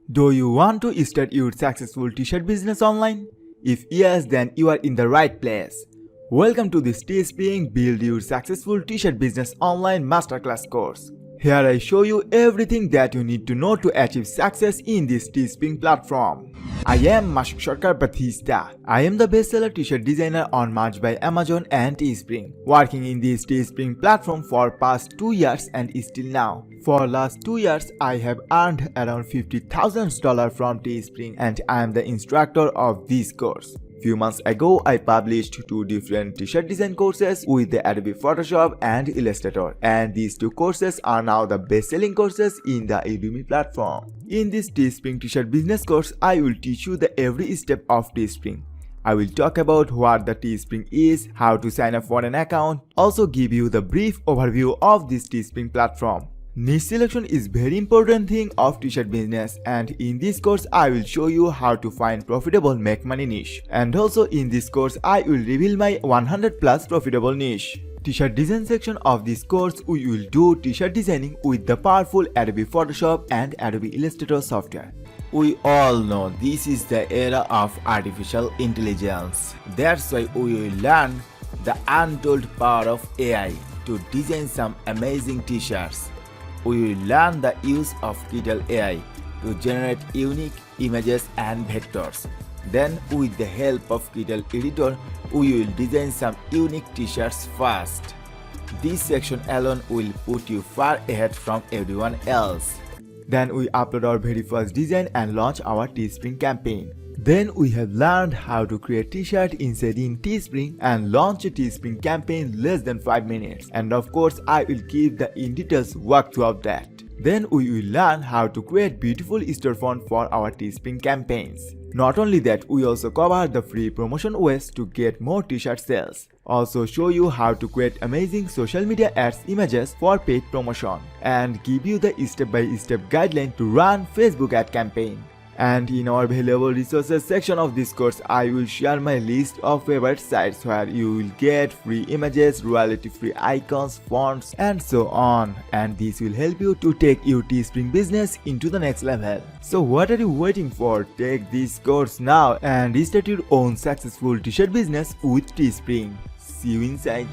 Do you want to start your successful t-shirt business online? If yes, then you are in the right place. Welcome to this Teespring Build Your Successful T-shirt Business Online Masterclass course. Here I show you everything that you need to know to achieve success in this Teespring platform. I am Mashuk Sarkar Batista. I am the bestseller t-shirt designer on March by Amazon and Teespring, working in this Teespring platform for past 2 years and still now. For last 2 years, I have earned around $50,000 from Teespring and I am the instructor of this course. Few months ago, I published 2 different t-shirt design courses with the Adobe Photoshop and Illustrator, and these 2 courses are now the best-selling courses in the Udemy platform. In this Teespring t-shirt business course, I will teach you the every step of Teespring. I will talk about what the Teespring is, how to sign up for an account, also give you the brief overview of this Teespring platform. Niche selection is very important thing of t-shirt business, and in this course I will show you how to find profitable make money niche. And also in this course I will reveal my 100 plus profitable niche. T-shirt design section of this course we will do t-shirt designing with the powerful Adobe Photoshop and Adobe Illustrator software. We all know this is the era of artificial intelligence. That's why we will learn the untold power of AI to design some amazing t-shirts. We will learn the use of Kital AI to generate unique images and vectors. Then, with the help of Kital Editor, we will design some unique t-shirts fast. This section alone will put you far ahead from everyone else. Then we upload our very first design and launch our Teespring campaign. Then we have learned how to create t-shirt inside in Teespring and launch a Teespring campaign less than 5 minutes. And of course I will keep the in details walkthrough of that. Then we will learn how to create beautiful store font for our Teespring campaigns. Not only that, we also cover the free promotion ways to get more t-shirt sales. Also show you how to create amazing social media ads images for paid promotion. And give you the step-by-step guideline to run Facebook ad campaign. And in our valuable resources section of this course, I will share my list of favorite sites where you will get free images, royalty-free icons, fonts, and so on. And this will help you to take your Teespring business into the next level. So what are you waiting for? Take this course now and start your own successful t-shirt business with Teespring. See you inside.